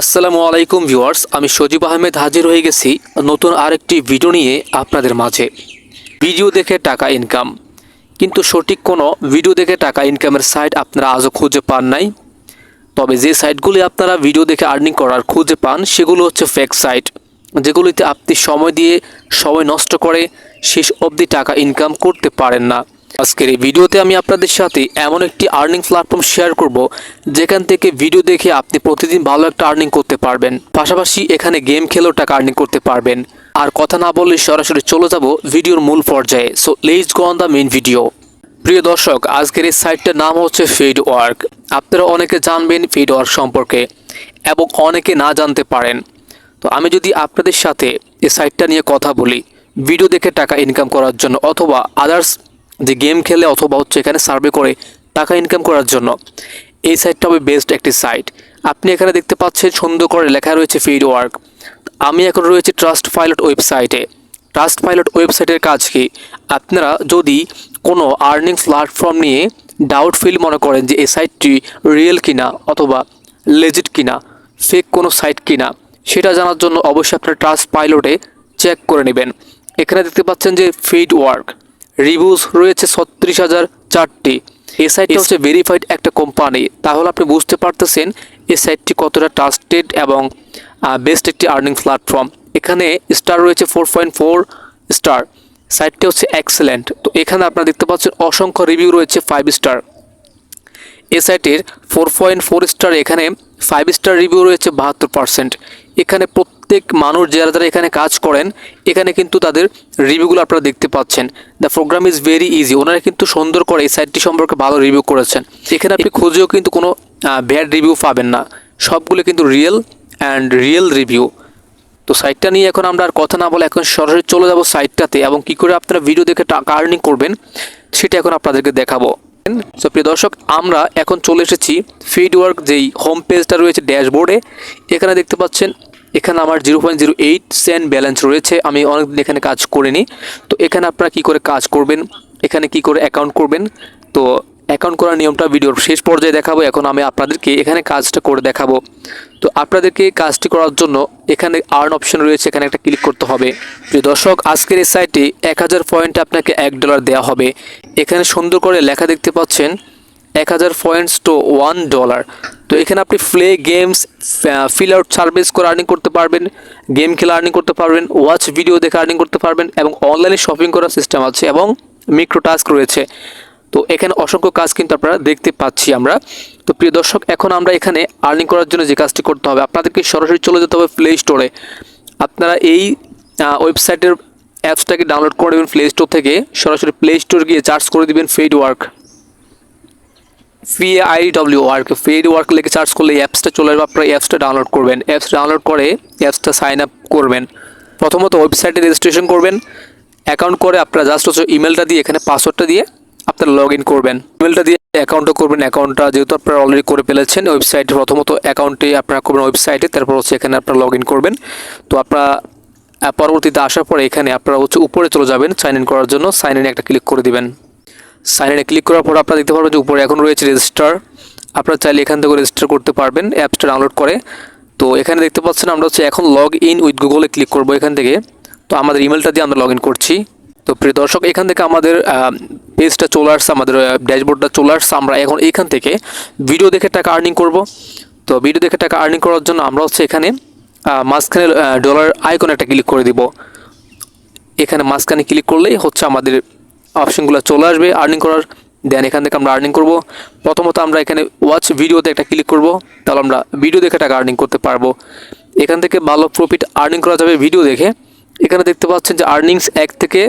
আসসালামু আলাইকুম ভিউয়ার্স, আমি সজীব আহমেদ হাজির হয়ে গেছি নতুন আরেকটি ভিডিও নিয়ে আপনাদের মাঝে। ভিডিও দেখে টাকা ইনকাম, কিন্তু সঠিক কোনো ভিডিও দেখে টাকা ইনকামের সাইট আপনারা আজও খুঁজে পান নাই। তবে যে সাইটগুলি আপনারা ভিডিও দেখে আর্নিং করার খুঁজে পান সেগুলো হচ্ছে ফেক সাইট, যেগুলিতে আপনি সময় নষ্ট করে শেষ অবধি টাকা ইনকাম করতে পারেন না। আজকের এই ভিডিওতে আমি আপনাদের সাথে এমন একটি আর্নিং প্ল্যাটফর্ম শেয়ার করব যেখান থেকে ভিডিও দেখে আপনি প্রতিদিন ভালো একটা আর্নিং করতে পারবেন, পাশাপাশি এখানে গেম খেলেও টাকা আর্নিং করতে পারবেন। আর কথা না বললে সরাসরি চলে যাব ভিডিওর মূল পর্যায়ে। So let's go on the main video. প্রিয় দর্শক, আজকের এই সাইটটার নাম হচ্ছে ফেড ওয়ার্ক। আপনারা অনেকে জানবেন ফেড ওয়ার্ক সম্পর্কে এবং অনেকে না জানতে পারেন। তো আমি যদি আপনাদের সাথে এই সাইটটা নিয়ে কথা বলি ভিডিও দেখে টাকা ইনকাম করার জন্য, অথবা আদার্স যে গেম খেলে অথবা হচ্ছে এখানে সার্ভে করে টাকা ইনকাম করার জন্য, এই সাইটটা হবে বেস্ট একটি সাইট। আপনি এখানে দেখতে পাচ্ছেন সুন্দর করে লেখা রয়েছে ফেড ওয়ার্ক। আমি এখন রয়েছে ট্রাস্ট পাইলট ওয়েবসাইটে। ট্রাস্ট পাইলট ওয়েবসাইটের কাজ কি, আপনারা যদি কোনো আর্নিং প্ল্যাটফর্ম নিয়ে ডাউট ফিল মনে করেন যে এই সাইটটি রিয়েল কিনা অথবা লেজিট কিনা, ফেক কোনো সাইট কিনা, সেটা জানার জন্য অবশ্যই আপনার ট্রাস্ট পাইলটে চেক করে নেবেন। এখানে দেখতে পাচ্ছেন যে ফেড ওয়ার্ক রিভিউজ রয়েছে 36,004টি। এই সাইটটি হচ্ছে ভেরিফাইড একটা কোম্পানি। তাহলে আপনি বুঝতে পারতেছেন এই সাইটটি কতটা ট্রাস্টেড এবং বেস্ট একটি আর্নিং প্ল্যাটফর্ম। এখানে স্টার রয়েছে 4.4 স্টার। সাইটটি হচ্ছে এক্সেলেন্ট। তো এখানে আপনারা দেখতে পাচ্ছেন অসংখ্য রিভিউ রয়েছে 5 স্টার। এই সাইটের 4.4 স্টার, এখানে 5 স্টার রিভিউ রয়েছে 72%। এখানে প্রত্যেক মানুষ যারা এখানে কাজ করেন, এখানে কিন্তু তাদের রিভিউগুলো আপনারা দেখতে পাচ্ছেন। The programme is very easy. ওনারা কিন্তু সুন্দর করে এই সাইটটি সম্পর্কে ভালো রিভিউ করেছেন। এখানে আপনি খুঁজেও কিন্তু কোনো ব্যাড রিভিউ পাবেন না, সবগুলো কিন্তু রিয়েল রিভিউ। তো সাইটটা নিয়ে এখন আমরা আর কথা না বলে এখন সরাসরি চলে যাব সাইটটাতে, এবং কি করে আপনারা ভিডিও দেখে টাকা আর্নিং করবেন সেটা এখন আপনাদেরকে দেখাবো। সো প্রিয় দর্শক, আমরা এখন চলে এসেছি ফেড ওয়ার্ক যেই হোম পেজটা রয়েছে ড্যাশবোর্ডে। এখানে দেখতে পাচ্ছেন এখানে আমার 0.08 সেন্ট ব্যালেন্স রয়েছে। আমি অনেকদিন এখানে কাজ করিনি। তো এখানে আপনারা কি করে কাজ করবেন, এখানে কি করে অ্যাকাউন্ট করবেন, তো অ্যাকাউন্ট করার নিয়মটা ভিডিওর শেষ পর্যায়ে দেখাবো। এখন আমি আপনাদেরকে এখানে কাজটা করে দেখাবো। তো আপনাদেরকে কাজটি করার জন্য এখানে আর্ন অপশন রয়েছে, এখানে একটা ক্লিক করতে হবে। প্রিয় দর্শক, আজকের এই সাইটে 1000 পয়েন্টে আপনাকে $1 দেওয়া হবে। এখানে সুন্দর করে লেখা দেখতে পাচ্ছেন 1000 পয়েন্টস টু $1। তো এখানে আপনি play games, fill out service করে আর্নিং করতে পারবেন, গেম খেলে আর্নিং করতে পারবেন, ওয়াচ ভিডিও দেখে আর্নিং করতে পারবেন, এবং অনলাইনে শপিং করার সিস্টেম আছে এবং মিক্রো টাস্ক রয়েছে। তো এখানে অসংখ্য কাজ কিন্তু আপনারা দেখতে পাচ্ছি আমরা। তো প্রিয় দর্শক, এখন আমরা এখানে আর্নিং করার জন্য যে কাজটি করতে হবে, আপনাদেরকে সরাসরি চলে যেতে হবে প্লে স্টোরে। আপনারা এই ওয়েবসাইটের অ্যাপসটাকে ডাউনলোড করে নেবেন প্লে স্টোর থেকে। সরাসরি প্লে স্টোর গিয়ে সার্চ করে দিবেন ফেড ওয়ার্ক, FAIDW ওয়ার্ক। ফেড ওয়ার্ক লিখে সার্চ করলে এই অ্যাপসটা চলে আসবে। আপনারা অ্যাপসটা ডাউনলোড করবেন। অ্যাপস ডাউনলোড করে অ্যাপসটা সাইন আপ করবেন। প্রথমত ওয়েবসাইটে রেজিস্ট্রেশন করবেন। অ্যাকাউন্ট করে আপনারা জাস্ট হচ্ছে ইমেলটা দিয়ে এখানে পাসওয়ার্ডটা দিয়ে আপনারা লগ ইন করবেন। ইমেলটা দিয়ে অ্যাকাউন্টও করবেন। অ্যাকাউন্টটা যেহেতু আপনারা অলরেডি করে ফেলেছেন ওয়েবসাইটে, প্রথমত অ্যাকাউন্টে আপনারা করবেন ওয়েবসাইটে, তারপর হচ্ছে এখানে আপনারা লগ ইন করবেন। তো আপনারা পরবর্তীতে আসার পরে এখানে আপনারা হচ্ছে উপরে চলে যাবেন সাইন ইন করার জন্য। সাইন ইনে একটা ক্লিক করে দিবেন। সাইন ইনে ক্লিক করার পর আপনারা দেখতে পারবেন যে উপরে এখন রয়েছে রেজিস্টার। আপনারা চাইলে এখান থেকে রেজিস্টার করতে পারবেন অ্যাপসটা ডাউনলোড করে। তো এখানে দেখতে পাচ্ছেন আমরা হচ্ছে এখন লগ ইন উইথ গুগলে ক্লিক করবো এখান থেকে। তো আমাদের ইমেলটা দিয়ে আমরা লগ ইন করছি। তো প্রিয় দর্শক, এখান থেকে আমাদের পেজটা চলে আসছে, আমাদের ড্যাশবোর্ডটা চলে আসছে। আমরা এখন এখান থেকে ভিডিও দেখে টাকা আর্নিং করব। তো ভিডিও দেখে টাকা আর্নিং করার জন্য আমরা হচ্ছে এখানে মাঝখানে ডলার আইকন একটা ক্লিক করে দিব। এখানে মাঝখানে ক্লিক করলেই হচ্ছে আমাদের অপশনগুলো চলে আসবে আর্নিং করার। দেন এখান থেকে আমরা আর্নিং করব। প্রথমত আমরা এখানে ওয়াচ ভিডিওতে একটা ক্লিক করব, তাহলে আমরা ভিডিও দেখে টাকা আর্নিং করতে পারবো। এখান থেকে ভালো প্রফিট আর্নিং করা যাবে ভিডিও দেখে। এখানে দেখতে পাচ্ছেন যে আর্নিংস 1 থেকে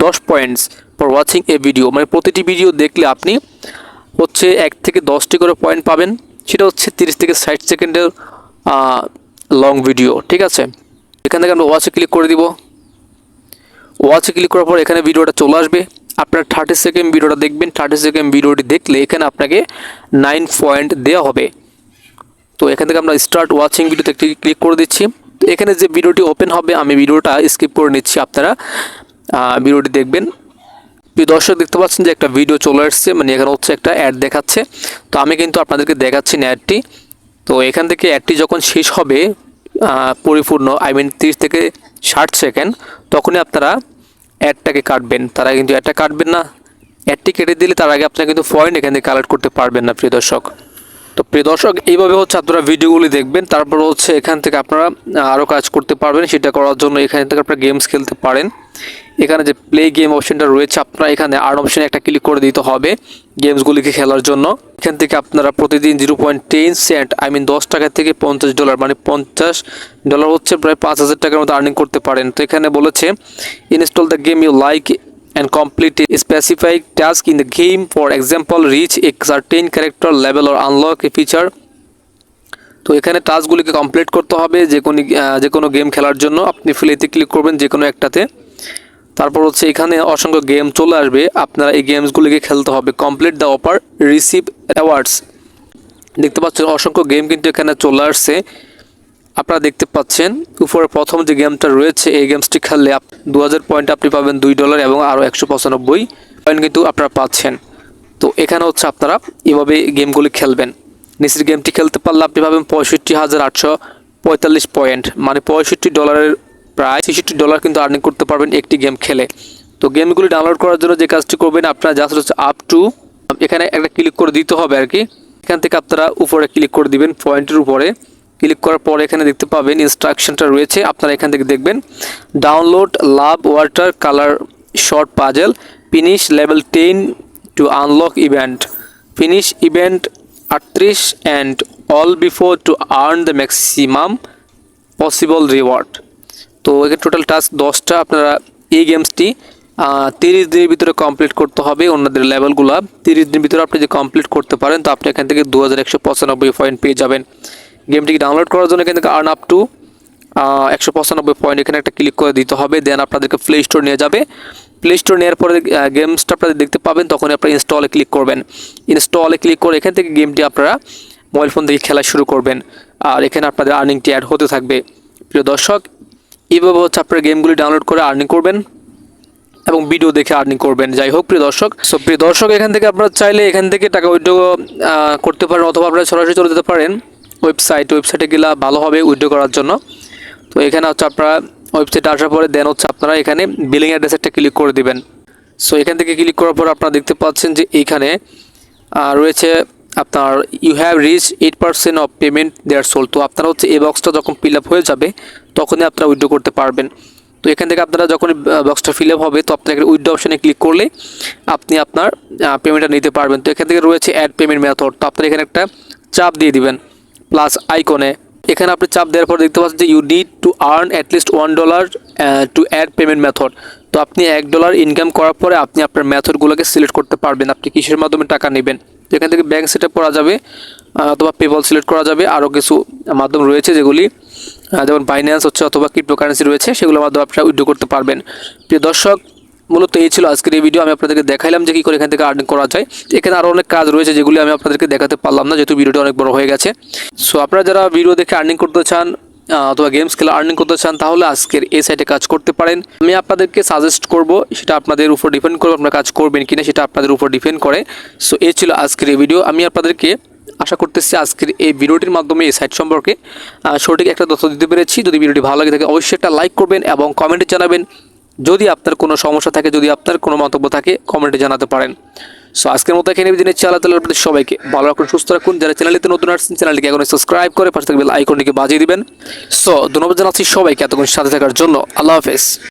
10 points for watching a video, মানে প্রতিটি ভিডিও দেখলে আপনি হচ্ছে 1 থেকে 10টি করে পয়েন্ট পাবেন। সেটা হচ্ছে 30 থেকে 60 সেকেন্ডের লং ভিডিও, ঠিক আছে। এখান থেকে আমরা ওয়াচে ক্লিক করে দিব। ওয়াচে ক্লিক করার পর এখানে ভিডিওটা চলে আসবে। আপনার 30 সেকেন্ড ভিডিওটা দেখবেন। 30 সেকেন্ড ভিডিওটি দেখলে এখানে আপনাকে 9 পয়েন্ট দেওয়া হবে। তো এখান থেকে আমরা স্টার্ট ওয়াচিং ভিডিওতে একটি ক্লিক করে দিচ্ছি। তো এখানে যে ভিডিওটি ওপেন হবে আমি ভিডিওটা স্কিপ করে নিচ্ছি, আপনারা ভিডিওটি দেখবেন। প্রিয় দর্শক, দেখতে পাচ্ছেন যে একটা ভিডিও চলে আসছে, মানে এখানে হচ্ছে একটা অ্যাড দেখাচ্ছে। তো আমি কিন্তু আপনাদেরকে দেখাচ্ছি না অ্যাডটি। তো এখান থেকে অ্যাডটি যখন শেষ হবে পরিপূর্ণ আই মিন 30 থেকে 60 সেকেন্ড, তখনই আপনারা অ্যাডটাকে কাটবেন। তারা কিন্তু অ্যাডটা কাটবেন না, অ্যাডটি কেটে দিলে তার আগে আপনারা কিন্তু পয়েন্ট এখান থেকে কালেক্ট করতে পারবেন না প্রিয় দর্শক। তো প্রিয় দর্শক, এইভাবে হচ্ছে আপনারা ভিডিওগুলি দেখবেন, তারপর হচ্ছে এখান থেকে আপনারা আরও কাজ করতে পারবেন। সেটা করার জন্য এখান থেকে আপনারা গেমস খেলতে পারেন। এখানে যে প্লে গেম অপশনটা রয়েছে, আপনারা এখানে আর্ন অপশনে একটা ক্লিক করে দিতে হবে গেমসগুলিকে খেলার জন্য। এখান থেকে আপনারা প্রতিদিন 0.10 সেন্ট আই মিন $10 থেকে $50, মানে $50 হচ্ছে প্রায় 5000 টাকার মতো আর্নিং করতে পারেন। তো এখানে বলেছে install the game you like and complete a specific task in the game, for example reach a certain character level or unlock a feature। তো এখানে টাস্কগুলিকে কমপ্লিট করতে হবে যে কোনো গেম খেলার জন্য। আপনি প্লেতে ক্লিক করবেন যে কোনো একটাতে, তারপর হচ্ছে এখানে অসংখ্য গেম চলে আসবে, আপনারা এই গেমসগুলিকে খেলতে হবে। Complete the offer, receive awards. দেখতে পাচ্ছেন অসংখ্য গেম কিন্তু এখানে চলে আসছে। আপনারা দেখতে পাচ্ছেন উপরে প্রথম যে গেমটা রয়েছে, এই গেমসটি খেললে 2000 পয়েন্ট আপনি পাবেন $2 এবং আরও 195 পয়েন্ট কিন্তু আপনারা পাচ্ছেন। তো এখানে হচ্ছে আপনারা এভাবে গেমগুলি খেলবেন। নিচের গেমটি খেলতে পারলে আপনি পাবেন $65,845 পয়েন্ট, মানে $65 প্রায় $66 কিন্তু আর্নিং করতে পারবেন একটি গেম খেলে। তো গেমগুলি ডাউনলোড করার জন্য যে কাজটি করবেন, আপনারা জাস্ট হচ্ছে আপ টু এখানে একটা ক্লিক করে দিতে হবে আর কি। এখান থেকে আপনারা উপরে ক্লিক করে দিবেন, পয়েন্টের উপরে ক্লিক করার পরে এখানে দেখতে পাবেন ইনস্ট্রাকশনটা রয়েছে। আপনারা এখান থেকে দেখবেন download love water colour short puzzle, finish level 10 two unlock event, finish event 38 and all before to earn the maximum possible reward. তো এখানে টোটাল টাস্ক 10টা। আপনারা এই গেমসটি 30 দিনের ভিতরে কমপ্লিট করতে হবে। অন্যদের লেভেলগুলো 30 দিনের ভিতরে আপনি যে কমপ্লিট করতে পারেন, তো আপনি এখান থেকে 2195 পয়েন্ট পেয়ে যাবেন। গেমটিকে ডাউনলোড করার জন্য এখান থেকে আর্ন আপ টু 195 পয়েন্ট এখানে একটা ক্লিক করে দিতে হবে। দেন আপনাদেরকে প্লে স্টোর নিয়ে যাবে। প্লে স্টোর নেওয়ার পরে গেমসটা আপনাদের দেখতে পাবেন, তখন আপনারা ইনস্টলে ক্লিক করবেন। ইনস্টলে ক্লিক করে এখান থেকে গেমটি আপনারা মোবাইল ফোন থেকে খেলা শুরু করবেন, আর এখানে আপনাদের আর্নিংটি অ্যাড হতে থাকবে। প্রিয় দর্শক, এইভাবে হচ্ছে আপনারা গেমগুলি ডাউনলোড করে আর্নিং করবেন এবং ভিডিও দেখে আর্নিং করবেন। যাই হোক প্রিয় দর্শক, প্রিয় দর্শক, এখান থেকে আপনারা চাইলে এখান থেকে টাকা উইথড্র করতে পারেন, অথবা আপনারা সরাসরি চলে যেতে পারেন ওয়েবসাইটে গেলে ভালো হবে উইথড্র করার জন্য। তো এখানে হচ্ছে আপনারা ওয়েবসাইটে আসার পরে দেন হচ্ছে আপনারা এখানে বিলিং অ্যাড্রেস একটা ক্লিক করে দিবেন। সো এখান থেকে ক্লিক করার পর আপনারা দেখতে পাচ্ছেন যে এইখানে রয়েছে আপনার you have reach 8% of payment threshold. তো আপনারা হচ্ছে এই বক্সটা যখন ফিল আপ হয়ে যাবে, তখনই আপনারা উইথড্র করতে পারবেন। তো এখান থেকে আপনারা যখন বক্সটা ফিল আপ হবে, তো আপনার উইথড্র অপশানে ক্লিক করলে আপনি আপনার পেমেন্টটা নিতে পারবেন। তো এখান থেকে রয়েছে অ্যাড পেমেন্ট মেথড। তো আপনারা এখানে একটা চাপ দিয়ে দিবেন প্লাস আইকনে। এখানে আপনি চাপ দেওয়ার পর দেখতে পাচ্ছেন যে you need to earn at least $1 to add payment method. তো আপনি $1 ইনকাম করার পরে আপনি আপনার মেথডগুলোকে সিলেক্ট করতে পারবেন, আপনি কিসের মাধ্যমে টাকা নেবেন। তো এখান থেকে ব্যাঙ্ক সেটআপ করা যাবে অথবা পেপল সিলেক্ট করা যাবে। আরও কিছু মাধ্যম রয়েছে যেগুলি যেমন বাইন্যান্স হচ্ছে অথবা ক্রিপ্টোকারেন্সি রয়েছে, সেগুলোর মাধ্যমে আপনারা উইথড্র করতে পারবেন। প্রিয় দর্শক, মূলত এই ছিল আজকের এই ভিডিও। আমি আপনাদেরকে দেখাইলাম যে কী করে এখান থেকে আর্নিং করা যায়। এখানে আরও অনেক কাজ রয়েছে যেগুলি আমি আপনাদেরকে দেখাতে পারলাম না, যেহেতু ভিডিওটা অনেক বড় হয়ে গেছে। সো আপনারা যারা ভিডিও দেখে আর্নিং করতে চান অথবা গেমস খেলে আর্নিং করতে চান, তাহলে আজকের এই সাইটে কাজ করতে পারেন। আমি আপনাদেরকে সাজেস্ট করব, সেটা আপনাদের উপর ডিপেন্ড করবে, আপনারা কাজ করবেন কিনা সেটা আপনাদের উপর ডিপেন্ড করে। সো এই ছিল আজকের এই ভিডিও। আমি আপনাদেরকে আশা করতেছি আজকের এই ভিডিওটির মাধ্যমে এই সাইট সম্পর্কে সঠিক একটা তথ্য দিতে পেরেছি। যদি ভিডিওটি ভালো লাগে থাকে অবশ্যই একটা লাইক করবেন এবং কমেন্টে জানাবেন। যদি আপনার কোনো সমস্যা থাকে, যদি আপনার কোনো মন্তব্য থাকে, কমেন্টে জানাতে পারেন। সো আজকের মতো এখানে বিদায় নিচ্ছি। আল্লাহ তাআলা আপনাদের সবাইকে ভালো রাখুন, সুস্থ রাখুন। যারা চ্যানেলটিতে নতুন আসছেন, চ্যানেলটিকে এখন সাবস্ক্রাইব করে পাশে থাকা বেল আইকনটিকে বাজিয়ে দিবেন। সো ধন্যবাদ জানাচ্ছি সবাইকে এতক্ষণ সাথে থাকার জন্য। আল্লাহ হাফেজ।